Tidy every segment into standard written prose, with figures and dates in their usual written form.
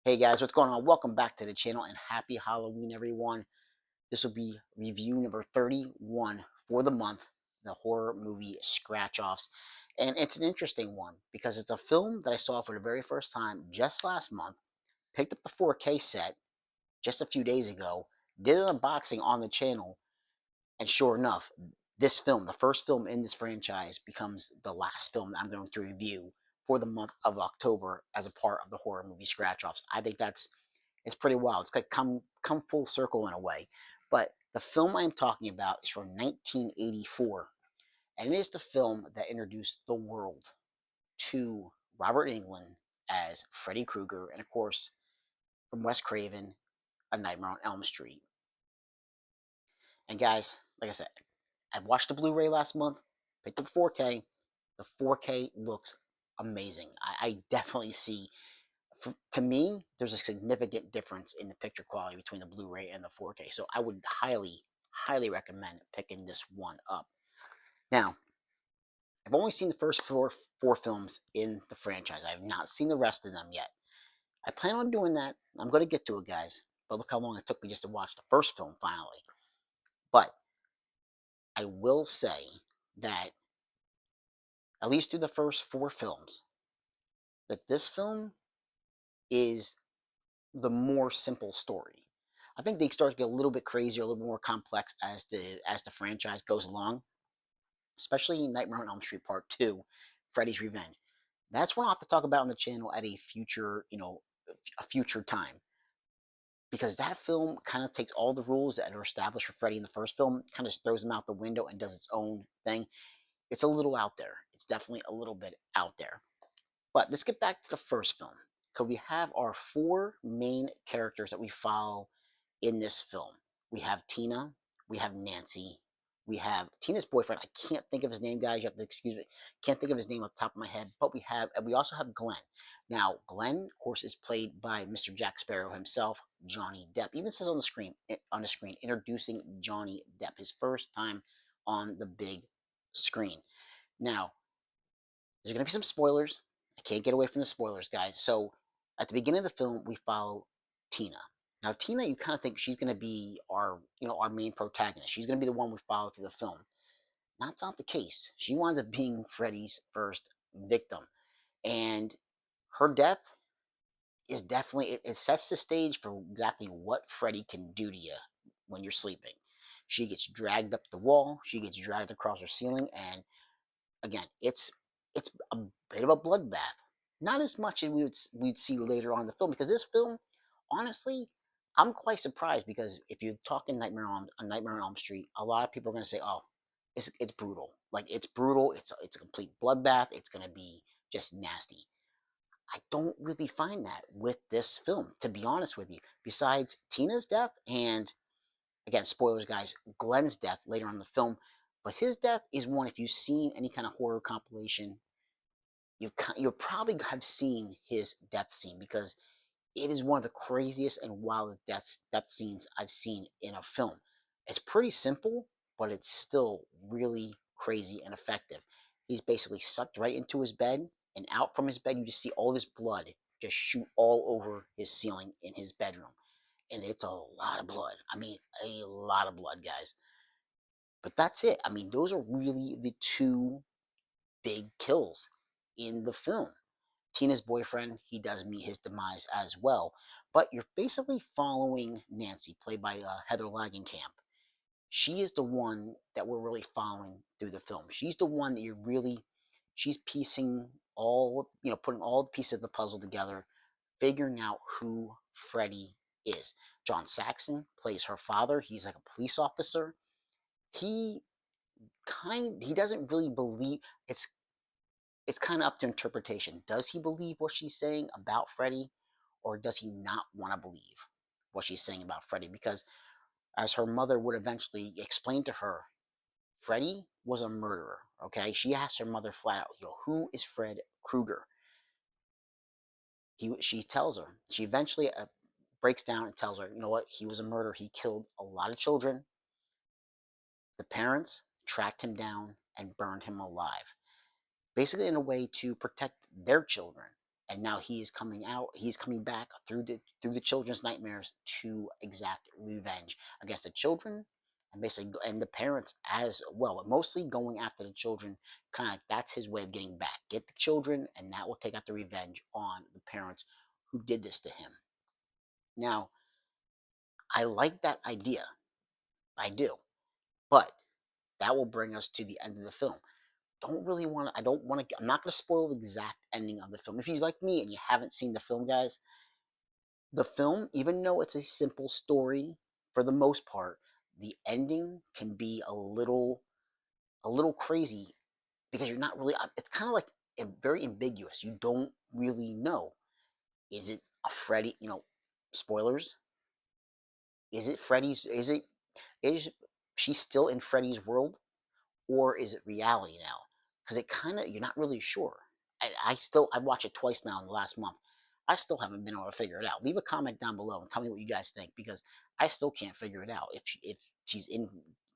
Hey guys, what's going on? Welcome back to the channel and happy Halloween, everyone. This will be review number 31 for the month, the horror movie Scratch Offs. And it's an interesting one because it's a film that I saw for the very first time just last month, picked up the 4K set just a few days ago, did an unboxing on the channel, and sure enough, this film, the first film in this franchise, becomes the last film that I'm going to review for the month of October as a part of the horror movie Scratch Offs. I think it's pretty wild. It's like come full circle in a way. But the film I'm talking about is from 1984, and it is the film that introduced the world to Robert Englund as Freddy Krueger, and of course from Wes Craven, A Nightmare on Elm Street. And guys, like I said, I watched the Blu-ray last month, picked up the 4K. The 4K looks amazing. I definitely see, to me, there's a significant difference in the picture quality between the Blu-ray and the 4K. So I would highly recommend picking this one up. Now, I've only seen the first four films in the franchise. I have not seen the rest of them yet. I plan on doing that. I'm going to get to it, guys. But look how long it took me just to watch the first film finally. But I will say that at least through the first four films, that this film is the more simple story. I think they start to get a little bit crazier, a little more complex as the franchise goes along, especially Nightmare on Elm Street Part Two, Freddy's Revenge. That's what I'll have to talk about on the channel at a future, a future time, because that film kind of takes all the rules that are established for Freddy in the first film, kind of throws them out the window and does its own thing. It's a little out there. It's definitely a little bit out there. But let's get back to the first film. Because we have our four main characters that we follow in this film. We have Tina, we have Nancy, we have Tina's boyfriend. I can't think of his name, guys. You have to excuse me. Can't think of his name off the top of my head. But we also have Glenn. Now, Glenn, of course, is played by Mr. Jack Sparrow himself, Johnny Depp. Even says on the screen, introducing Johnny Depp, his first time on the big screen. Now, there's gonna be some spoilers. I can't get away from the spoilers, guys. So at the beginning of the film, we follow Tina. Now, Tina, you kind of think she's gonna be our main protagonist. She's gonna be the one we follow through the film. That's not the case. She winds up being Freddy's first victim, and her death is definitely it sets the stage for exactly what Freddy can do to you when you're sleeping. She gets dragged up the wall. She gets dragged across her ceiling, and again, it's a bit of a bloodbath. Not as much as we'd see later on in the film, because this film, honestly, I'm quite surprised, because if you're talking Nightmare on Elm Street, a lot of people are going to say, "Oh, it's brutal. Like it's brutal. It's a complete bloodbath. It's going to be just nasty." I don't really find that with this film, to be honest with you. Besides Tina's death and, again, spoilers, guys, Glenn's death later on in the film. But his death is one, if you've seen any kind of horror compilation, you probably have seen his death scene, because it is one of the craziest and wildest death scenes I've seen in a film. It's pretty simple, but it's still really crazy and effective. He's basically sucked right into his bed, and out from his bed, you just see all this blood just shoot all over his ceiling in his bedroom. And it's a lot of blood. I mean, a lot of blood, guys. But that's it. I mean, those are really the two big kills in the film. Tina's boyfriend, he does meet his demise as well. But you're basically following Nancy, played by Heather Langenkamp. She is the one that we're really following through the film. She's the one that she's piecing putting all the pieces of the puzzle together, figuring out who Freddy is. John Saxon plays her father. He's like a police officer. He he doesn't really believe. It's kind of up to interpretation. Does he believe what she's saying about Freddy, or does he not want to believe what she's saying about Freddy? Because, as her mother would eventually explain to her, Freddy was a murderer. Okay, she asked her mother flat out, who is Fred Krueger? She tells her. She eventually breaks down and tells her, you know what? He was a murderer. He killed a lot of children. The parents tracked him down and burned him alive, basically in a way to protect their children. and now he is coming out. He's coming back through the children's nightmares to exact revenge against the children, and basically and the parents as well. But mostly going after the children. Kind of like that's his way of getting back. Get the children, and that will take out the revenge on the parents who did this to him. Now, I like that idea. I do, but that will bring us to the end of the film. Don't really want to. I don't want to. I'm not going to spoil the exact ending of the film. If you like me and you haven't seen the film, guys, the film, even though it's a simple story for the most part, the ending can be a little crazy because you're not really. It's kind of like very ambiguous. You don't really know. Is it a Freddy? Spoilers. Is it Freddy's? Is she still in Freddy's world, or is it reality now? Because it kind of you're not really sure. I watched it twice now in the last month. I still haven't been able to figure it out. Leave a comment down below and tell me what you guys think because I still can't figure it out. If she's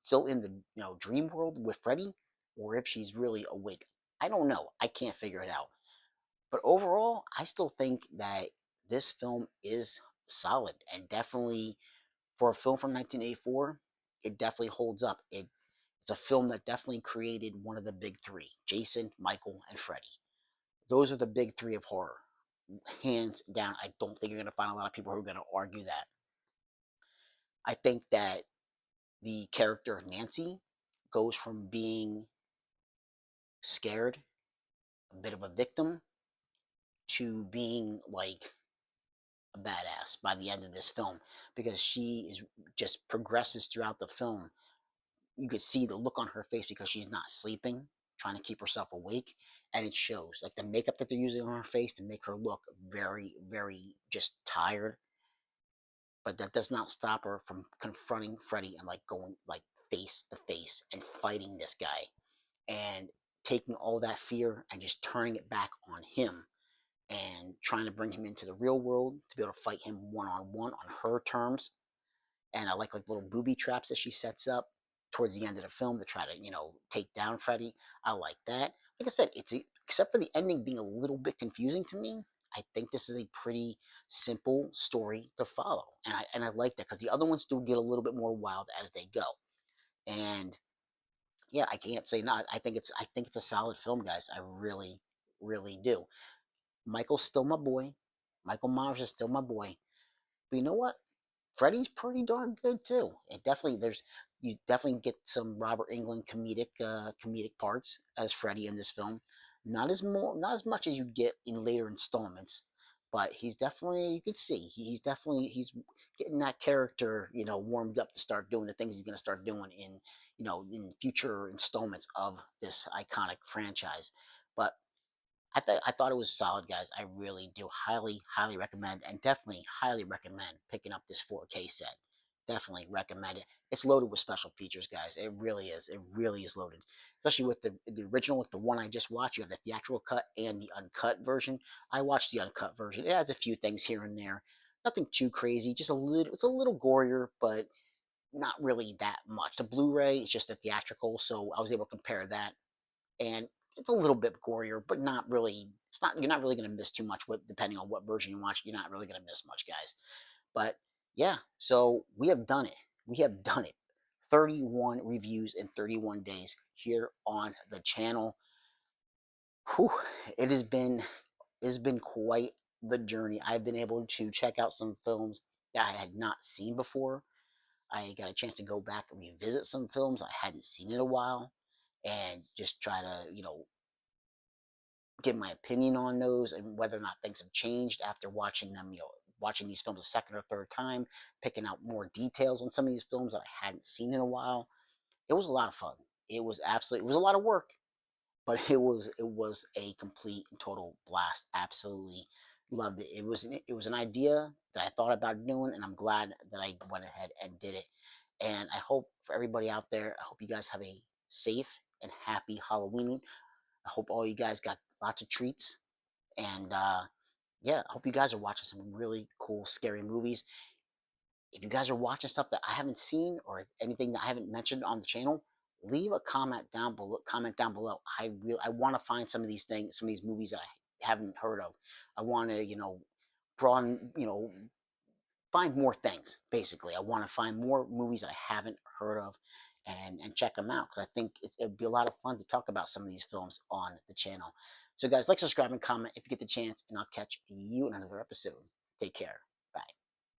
still in the dream world with Freddy, or if she's really awake. I don't know. I can't figure it out. But overall, I still think that this film is solid and definitely for a film from 1984, it definitely holds up. It's a film that definitely created one of the big three: Jason, Michael, and Freddy. Those are the big three of horror. Hands down, I don't think you're going to find a lot of people who are going to argue that. I think that the character Nancy goes from being scared, a bit of a victim, to being like a badass by the end of this film because she is just progresses throughout the film. You could see the look on her face because she's not sleeping, trying to keep herself awake, and it shows. Like the makeup that they're using on her face to make her look very, very just tired, but that does not stop her from confronting Freddy and like going like face to face and fighting this guy and taking all that fear and just turning it back on him and trying to bring him into the real world to be able to fight him one on one on her terms. And I like little booby traps that she sets up towards the end of the film to try to take down Freddy. I like that. Like I said, except for the ending being a little bit confusing to me. I think this is a pretty simple story to follow, and I like that because the other ones do get a little bit more wild as they go. And yeah, I can't say not. I think it's a solid film, guys. I really, really do. Michael's still my boy. Michael Myers is still my boy. But you know what? Freddy's pretty darn good too. It definitely there's you definitely get some Robert Englund comedic parts as Freddy in this film. Not as much as you get in later installments, but he's definitely you can see he's getting that character warmed up to start doing the things he's going to start doing in future installments of this iconic franchise. But I thought it was solid, guys. I really do highly, highly recommend, and definitely highly recommend picking up this 4K set. Definitely recommend it. It's loaded with special features, guys. It really is. It really is loaded, especially with the original, with the one I just watched. You have the theatrical cut and the uncut version. I watched the uncut version. It adds a few things here and there. Nothing too crazy. Just a little. It's a little gorier, but not really that much. The Blu-ray is just a theatrical, so I was able to compare that and it's a little bit gorier, but not really. It's not. You're not really going to miss too much. Depending on what version you watch, you're not really going to miss much, guys. But yeah, so we have done it. We have done it. 31 reviews in 31 days here on the channel. Whew, it has been quite the journey. I've been able to check out some films that I had not seen before. I got a chance to go back and revisit some films I hadn't seen in a while and just try to, give my opinion on those and whether or not things have changed after watching them, watching these films a second or third time, picking out more details on some of these films that I hadn't seen in a while. It was a lot of fun. It was a lot of work, but it was a complete and total blast. Absolutely loved it. It was an idea that I thought about doing, and I'm glad that I went ahead and did it. And I hope for everybody out there, I hope you guys have a safe and happy Halloween. I hope all you guys got lots of treats. And yeah, I hope you guys are watching some really cool, scary movies. If you guys are watching stuff that I haven't seen or anything that I haven't mentioned on the channel, leave a comment down below. I want to find some of these things, some of these movies that haven't heard of. I want to, broaden, find more things. Basically, I want to find more movies I haven't heard of, and check them out because I think it'd be a lot of fun to talk about some of these films on the channel. So, guys, like, subscribe, and comment if you get the chance, and I'll catch you in another episode. Take care.